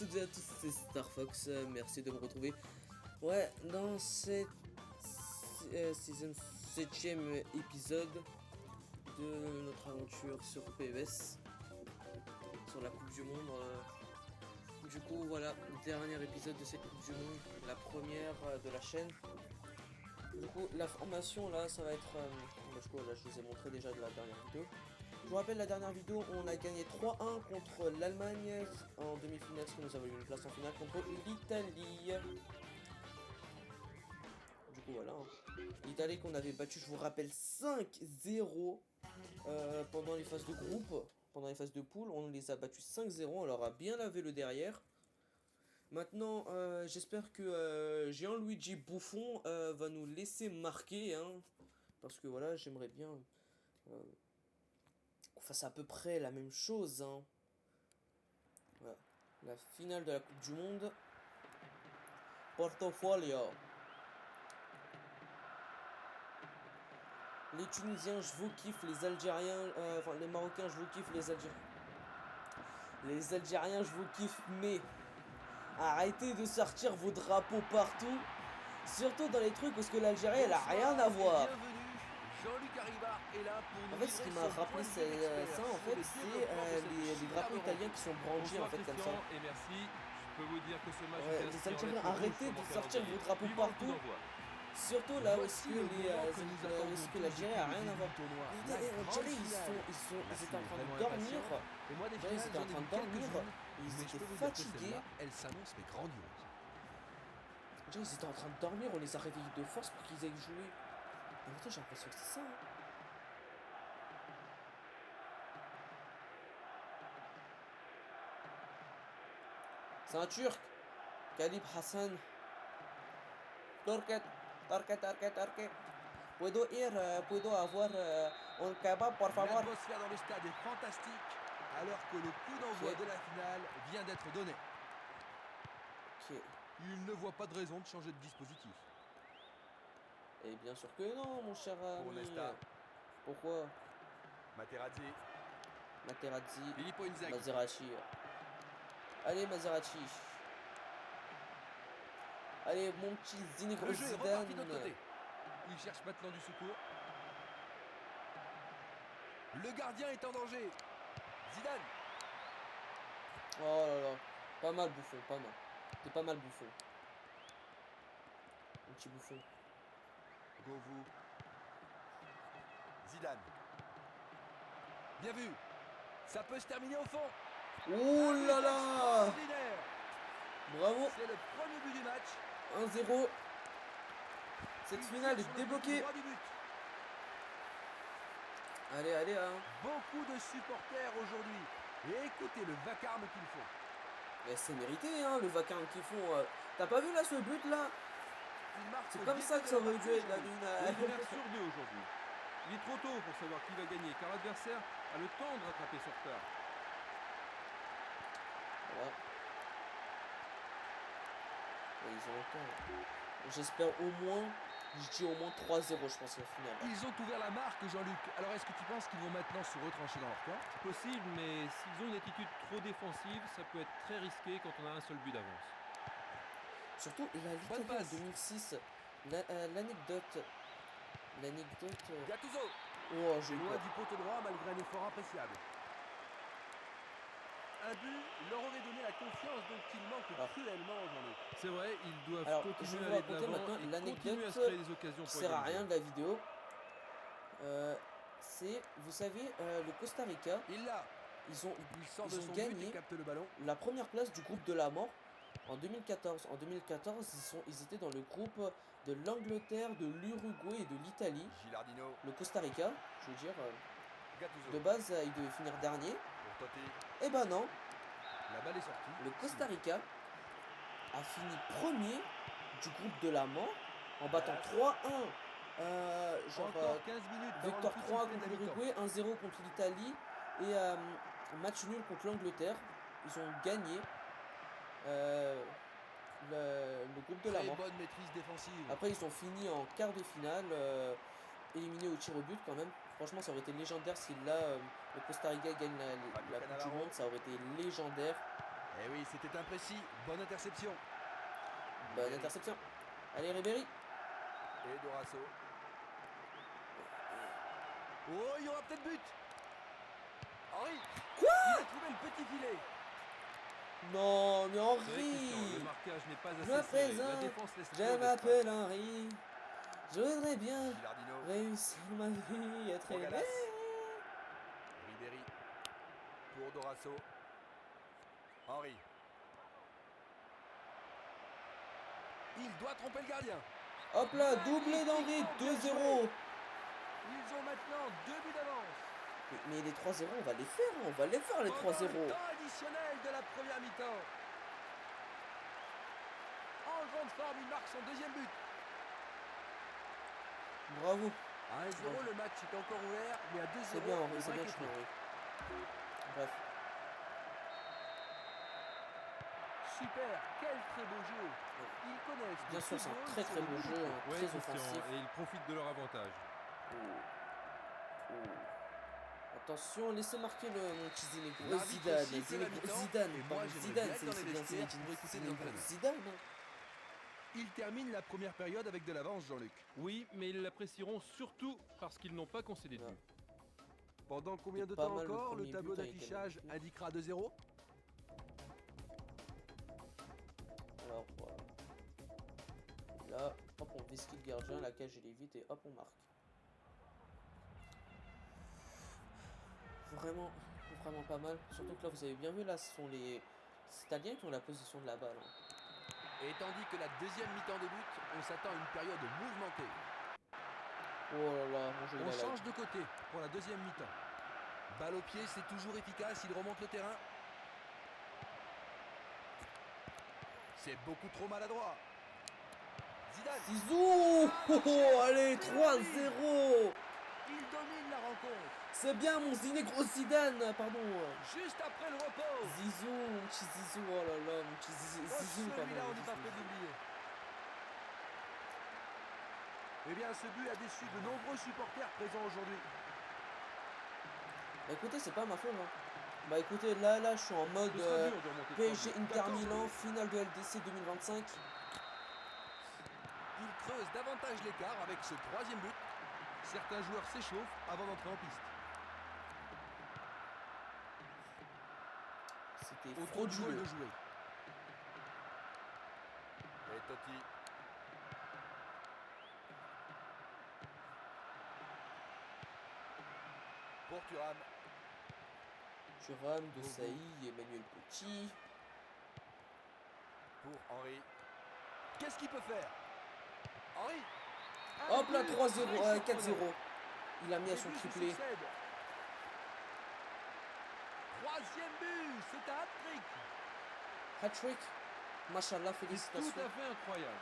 toutes et à tous, c'est Starfox, merci de me retrouver. Ouais, dans cette septième épisode de notre aventure sur PES, sur la Coupe du Monde. Du coup, voilà, dernier épisode de cette Coupe du Monde, la première de la chaîne. Du coup, la formation là, ça va être... du coup, là, je vous ai montré déjà de la dernière vidéo. Je vous rappelle, la dernière vidéo, on a gagné 3-1 contre l'Allemagne en demi-finale, ce qui nous a valu une place en finale contre l'Italie. Du coup, voilà. L'Italie qu'on avait battu, je vous rappelle, 5-0 pendant les phases de groupe. Pendant les phases de poule, on les a battus 5-0, on leur a bien lavé le derrière. Maintenant, j'espère que Gianluigi Buffon va nous laisser marquer, hein, parce que voilà, j'aimerais bien qu'on fasse à peu près la même chose, hein. Voilà. La finale de la Coupe du Monde. Portofolio. Les Tunisiens, je vous kiffe. Les Algériens, enfin les Marocains, je vous kiffe. Les Algériens, je vous kiffe. Mais arrêtez de sortir vos drapeaux partout. Surtout dans les trucs où l'Algérie, elle a rien à voir. Jean-Luc Arribas est là pour nous. En fait, ce qui m'a rappelé ça, en fait, c'est les drapeaux italiens qui sont brandis, en fait, comme ça. Et merci. Je peux vous dire que ce match les Algériens, arrêtez de sortir vos drapeaux partout. Surtout là où l'Algérie a rien à voir. L'Algérie, ils étaient en train de dormir. Ils étaient en train de dormir. Ils étaient fatigués. Elle s'annonce mais grandiose. Ils étaient en train de dormir. On les a réveillés de force pour qu'ils aient joué. En fait, j'ai l'impression que c'est ça. Hein. C'est un Turc. Kalib Hassan. Torquet. Puedo avoir un kebab, por favor. L'atmosphère dans le stade est fantastique, alors que le coup d'envoi de la finale vient d'être donné. Ok. Il ne voit pas de raison de changer de dispositif. Et bien sûr que non, mon cher ami. Pourquoi? Materazzi. Filippo Inzaghi. Maserati. Allez, Maserati. Allez, mon petit Zinedine Zidane. Il cherche maintenant du secours. Le gardien est en danger. Zidane. Oh là là. Pas mal, Buffon, pas mal. T'es pas mal, Buffon. Un petit Buffon. Govou. Zidane. Bien vu. Ça peut se terminer au fond. Oh là là. Bravo. C'est le premier but du match. 1-0. Cette finale est débloquée. Allez, allez, hein. Beaucoup de supporters aujourd'hui. Et écoutez le vacarme qu'ils font. Mais c'est mérité, hein, le vacarme qu'ils font. T'as pas vu là ce but là? C'est comme ça que ça aurait dû être la finale. Il est sur 2 aujourd'hui. Il est trop tôt pour savoir qui va gagner, car l'adversaire a le temps de rattraper son retard. Voilà. Ouais, ils ont le temps. J'espère au moins, je dis au moins 3-0, je pense, au final. Ils ont ouvert la marque, Jean-Luc. Alors est-ce que tu penses qu'ils vont maintenant se retrancher dans leur camp? C'est possible, mais s'ils ont une attitude trop défensive, ça peut être très risqué quand on a un seul but d'avance. Surtout, l'Italie en 2006, l'anecdote... Gattuso. Oh, j'ai loin du poteau droit malgré un effort appréciable. Un but leur aurait donné la confiance dont ils manquent cruellement aujourd'hui. C'est vrai, ils doivent continuer à aller de l'avant et continuer à se créer des occasions pour sert à rien de la vidéo. C'est, vous savez, le Costa Rica, ils ont gagné le ballon. la première place du groupe de la mort en 2014. En 2014, ils étaient dans le groupe de l'Angleterre, de l'Uruguay et de l'Italie. Le Costa Rica, je veux dire, de base, ils devaient finir dernier. Eh ben non. La balle est sortie. Le Costa Rica a fini premier du groupe de la mort en battant 3-1. Encore 15 minutes. Victoire 3 contre l'Uruguay, 1-0 contre l'Italie et match nul contre l'Angleterre. Ils ont gagné le groupe de la mort. Bonne maîtrise défensive. Après ils ont fini en quart de finale, éliminés au tir au but quand même. Franchement ça aurait été légendaire si là le Costa Rica gagne la Coupe du Monde, ça aurait été légendaire. Eh oui, c'était imprécis. Bonne interception. Bonne interception. Allez, Ribéry. Et Dorasso. Oh, il y aura peut-être but. Henri. Quoi? Il a trouvé le petit filet. Non, mais C'est vrai, Christian, Henri. le marquage n'est pas Je me assez serré. La présente. défense laisse peu Je d'espace. m'appelle Henri. Je voudrais bien Gilardino. réussir ma vie, être aimé. Bogalas. Ribéry. Pour Dorasso. Henri. Il doit tromper le gardien. Hop là, doublé d'Henri, 2-0. Ils ont maintenant 2 buts d'avance. Mais les 3-0, on va les faire, hein, on va les faire les Pendant 3-0. le temps additionnel de la première mi-temps. En grande forme, il marque son deuxième but. Bravo. À 1-0, le match est encore ouvert, mais à 2-0, C'est bien Henri, le c'est bien break est joué clos. Henri. Bref. Super, quel très beau jeu. Ils connaissent Bien le sûr, c'est un football très sur très le beau bout du jeu, pied. hein, Ouais, très Christian, offensif. et ils profitent de leur avantage. Oh. Oh. Attention, laissez marquer mon petit Zinedine L'arbitre Zidane. siffle la mi-temps, Zidane, et pas moi, mon j'aimerais Zidane, bien être dans les c'est bien vestiaires Zinedine pour écouter les Zinedine entraîneurs. Zidane. Hein. Ils terminent la première période avec de l'avance, Jean-Luc. Oui, mais ils l'apprécieront surtout parce qu'ils n'ont pas concédé de Ouais. but. Pendant combien de Pas temps mal le encore, le premier tableau but a été d'affichage magnifique. indiquera 2-0. Alors voilà. Et là, hop, on vesquille le gardien, la cage elle est vite et hop, on marque. Vraiment, vraiment pas mal. Surtout que là, vous avez bien vu, là, ce sont les Italiens qui ont la position de la balle. Hein. Et tandis que la deuxième mi-temps débute, on s'attend à une période mouvementée. Oh là là, mon jeu il On a lag. change de côté pour la deuxième mi-temps. Balle au pied, c'est toujours efficace, il remonte le terrain. C'est beaucoup trop maladroit. Zidane, Zizou. Oh, oh, allez, 3-0. il domine la rencontre. C'est bien mon Zinedine Zidane, pardon. Juste après le repos. Zizou, mon petit Zizou, oh là là, mon petit Oh, Zizou, pardon. celui-là, on n'est pas Zizou. prêt d'oublier. Eh bien, ce but a déçu de nombreux supporters présents aujourd'hui. Bah écoutez, c'est pas ma faute. Hein. Bah écoutez, là, je suis en mode Ce sera dur de remonter 3 PSG buts. Inter D'accord. Milan, finale de LDC 2025. Il creuse davantage l'écart avec ce troisième but. Certains joueurs s'échauffent avant d'entrer en piste. C'était Autour du goal frauduleux. de jouer. Et Totti. Pour Thuram. Thuram, De Sailly, Emmanuel Petit. Pour Henri. Qu'est-ce qu'il peut faire? Henri. Hop là, 3-0, très 4-0. surprenant. Il a mis à Les son buts se triplé. succèdent. Troisième but, c'est un hat-trick. Hat-trick. Machallah, C'est tout félicitations. à fait incroyable.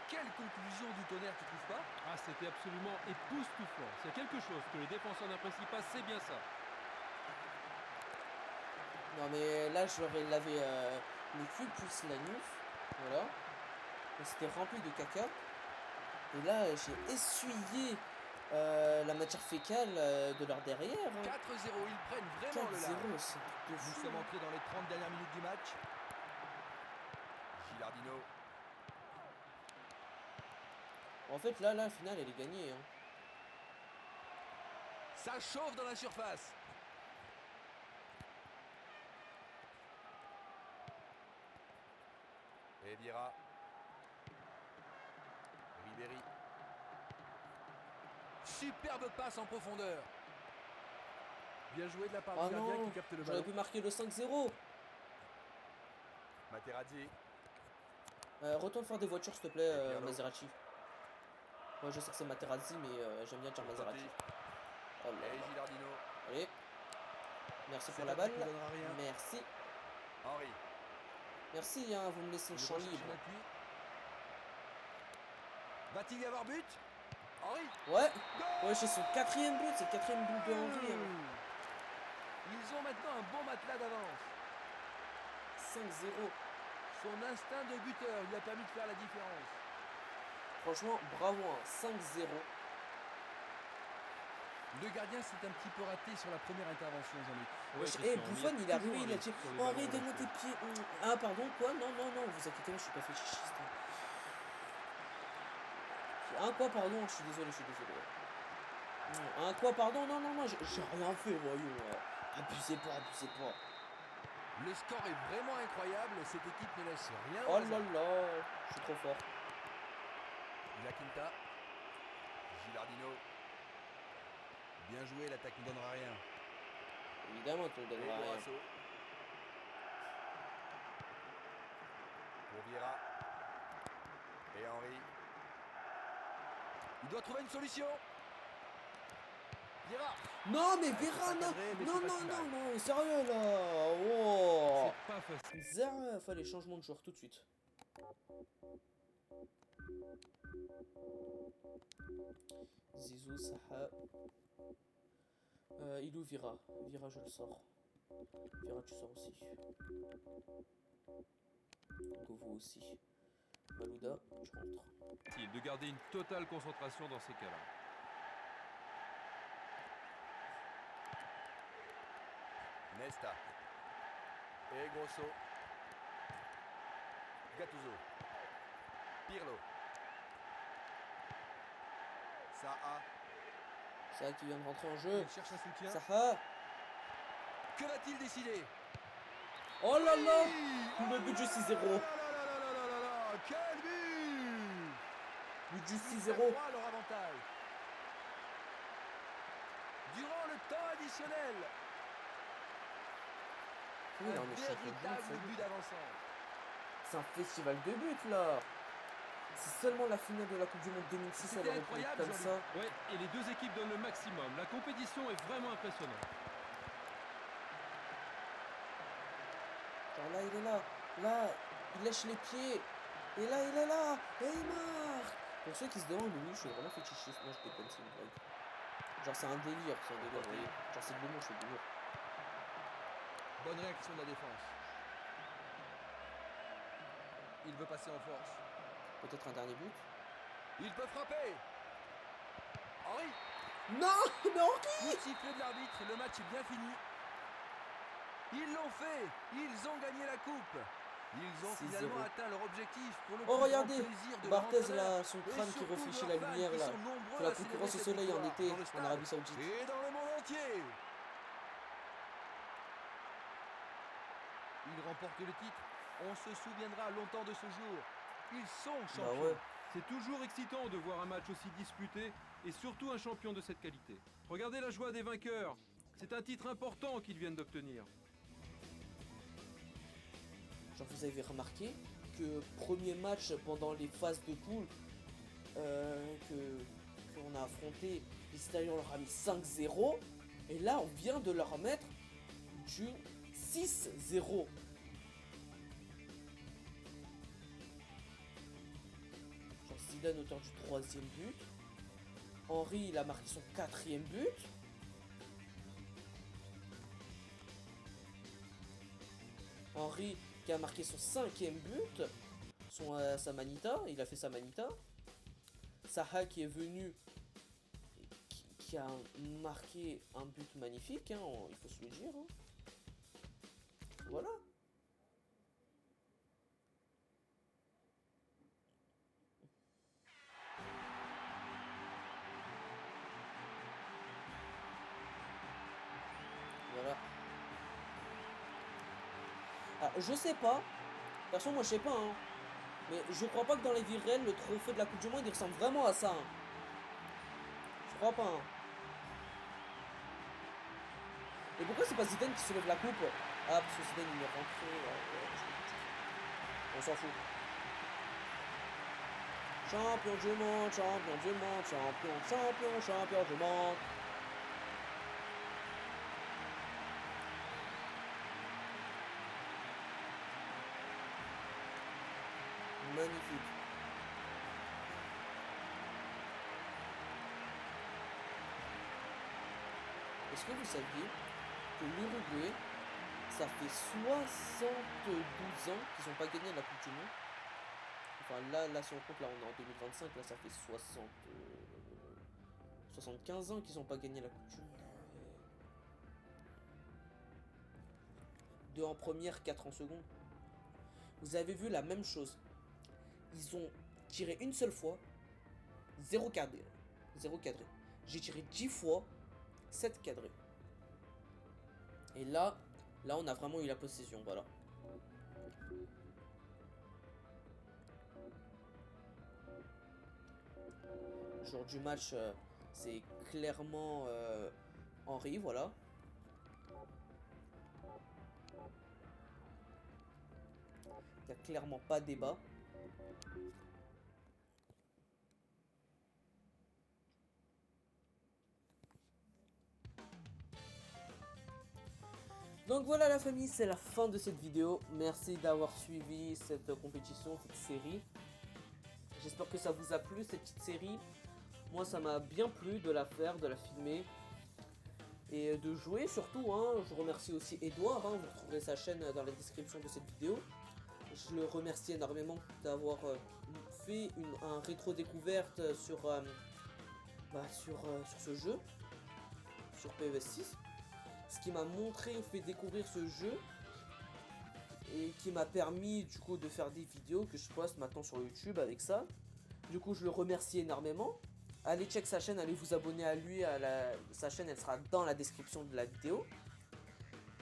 Quelle conclusion du tonnerre, tu trouves pas? Ah, c'était absolument époustouflant. S'il y a quelque chose que les défenseurs n'apprécient pas, c'est bien ça. Non mais là, j'aurais lavé le cul plus la nuit. Voilà. C'était rempli de caca. Et là, j'ai essuyé la matière fécale de leur derrière. 4-0, Hein. ils prennent vraiment le 4-0, large. c'est un truc de Nous fou. sommes entrés dans les 30 dernières minutes du match. Gilardino. En fait, là, la finale, elle est gagnée. Hein. Ça chauffe dans la surface. Et Vieira. Ribéry. Superbe passe en profondeur. Bien joué de la part Oh du gardien non, qui capte le j'aurais ballon. pu marquer le 5-0. Materazzi. Retourne faire des voitures, s'il te plaît, Pirlo. Maserati. Ouais, je sais que c'est Materazzi, mais j'aime bien dire Maserati. Totti. Oh là Et là. Gilardino. Allez. Merci C'est pour la un balle. tir qui donnera rien. Merci. Henri. Merci, hein, vous me laissez le Il champ recherche libre. l'appui. Va-t-il y avoir but? Henri. Ouais. Goal. Ouais, c'est son 4e but, c'est le 4e but de Henry. Hein. Ils ont maintenant un bon matelas d'avance. 5-0. Son instinct de buteur lui a permis de faire la différence. Franchement, bravo, hein. 5-0. Le gardien s'est un petit peu raté sur la première intervention, Jean-Luc. Ouais, Eh, Christian, mais Buffon, il est toujours arrivé, il un a risque dit sur les Henri, ballons donne-moi tes relancés. pieds. Ah, pardon, quoi? Non, non, non, vous inquiétez pas, je suis pas fétichiste. Ah, quoi, pardon, je suis désolé, je suis désolé. Ah, quoi, pardon, non, non, non, j'ai rien fait, voyons. Abusez pas, abusez pas. Le score est vraiment incroyable. Cette équipe ne laisse rien au Oh là hasard. là, je suis trop fort. La Quinta. Gilardino. Bien joué, l'attaque ne donnera rien. Évidemment, tu ne Et donneras rien. Borasso. Pour Vieira. Et Henry. Il doit trouver une solution. Vieira. Non, mais Ah, c'est Vera, pas non, cadré, mais non, c'est pas non, si non, mal. non, sérieux là. Oh. C'est pas facile. Zéro, fallait changement de joueur tout de suite. Zizou, Saha. Il ou Vira. Vira, je le sors. Vira, tu sors aussi. Govo aussi. Malouda, tu rentres. De garder une totale concentration dans ces cas-là. Nesta. Et Grosso. Gattuso. Pirlo. Saha. Saha qui vient de rentrer en jeu. Il cherche un soutien. Saha. Que va-t-il décider? Oh là là. Oui. Le but du 6-0. Quel but! But du Ils 6-0. accroît leur avantage. Durant le temps additionnel, Oui, non, mais un je suis en train de véritable dire, but d'avancement. c'est un festival de buts là. Si seulement la finale de la Coupe du Monde 2006 C'était elle aurait pu être incroyable, comme Jean-Luc. ça. Ouais, et les deux équipes donnent le maximum. La compétition est vraiment impressionnante. Genre là, il est là. Là, il lèche les pieds. Et là, il est là. Et il marque. Pour ceux qui se demandent, oui, je suis vraiment fétichiste. Non, je déconne, c'est une blague. Genre, c'est un délire, vous voyez. Genre, c'est de l'humour, je fais de l'humour. Bonne réaction de la défense. Il veut passer en force. Peut-être un dernier but. Il peut frapper. Henri. Non, mais Henri. Coup de sifflet de l'arbitre, le match est bien fini. Ils l'ont fait. Ils ont gagné la coupe. Ils ont 6-0. finalement atteint leur objectif pour le Oh, plus grand regardez. plaisir de leur Barthez entraîneur. là, son Et crâne qui surtout de réfléchit leurs la fans lumière qui là. sont nombreux Fait la à concurrence au célébrer cette soleil en victoire été dans le en stade Arabie Saoudite. et dans le monde entier. Ils remportent le titre. On se souviendra longtemps de ce jour. Ils sont Bah champions. ouais. C'est toujours excitant de voir un match aussi disputé et surtout un champion de cette qualité. Regardez la joie des vainqueurs. C'est un titre important qu'ils viennent d'obtenir. Genre, vous avez remarqué que premier match pendant les phases de poule qu'on a affronté, l'Italie on leur a mis 5-0. Et là, on vient de leur mettre du 6-0. Genre Zidane auteur du 3e but. Henry, il a marqué son 4e but. Henry qui a marqué son 5e but. Sa manita, il a fait sa manita. Saha qui est venu, qui a marqué un but magnifique, hein, il faut se le dire. Hein. Voilà. Voilà. Alors, je sais pas. Perso, moi je sais pas. Hein. Mais je crois pas que dans les vies réelles, le trophée de la Coupe du Monde il ressemble vraiment à ça. Hein. Je crois pas. Hein. Et pourquoi c'est pas Zidane qui soulève la coupe? Ah, parce que Zidane il est rentré. On s'en fout. Champion du monde, champion du monde, champion du monde. Magnifique. Est-ce que vous saviez que l'Uruguay, ça fait 72 ans qu'ils n'ont pas gagné la Coupe du Monde? Enfin là si on compte, là on est en 2025, là ça fait 75 ans qu'ils n'ont pas gagné la Coupe du Monde. 2 en première, 4 en seconde. Vous avez vu la même chose. Ils ont tiré une seule fois, 0 cadré. 0 cadré. J'ai tiré 10 fois, 7 cadrés. Et là on a vraiment eu la possession, voilà. Le jour du match, c'est clairement Henry, voilà. Il n'y a clairement pas de débat. Donc voilà la famille, c'est la fin de cette vidéo. Merci d'avoir suivi cette compétition, cette série. J'espère que ça vous a plu, cette petite série. Moi, ça m'a bien plu de la faire, de la filmer. Et de jouer surtout. Hein. Je remercie aussi Edouard. Hein. Vous trouverez sa chaîne dans la description de cette vidéo. Je le remercie énormément d'avoir fait un rétro-découverte sur ce jeu. Sur PES 6. Ce qui m'a fait découvrir ce jeu. Et qui m'a permis du coup de faire des vidéos que je poste maintenant sur YouTube avec ça. Du coup je le remercie énormément. Allez check sa chaîne, allez vous abonner à lui, sa chaîne elle sera dans la description de la vidéo.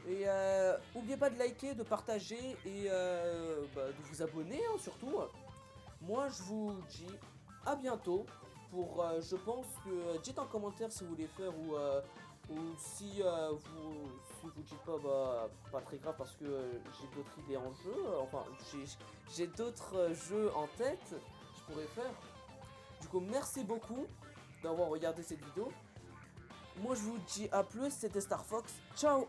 Et n'oubliez pas de liker, de partager et de vous abonner hein, surtout. Moi je vous dis à bientôt pour je pense que dites en commentaire si vous voulez faire ou si vous dites pas très grave parce que j'ai d'autres idées en jeu, enfin j'ai d'autres jeux en tête, je pourrais faire. Du coup merci beaucoup d'avoir regardé cette vidéo. Moi je vous dis à plus, c'était Star Fox, ciao.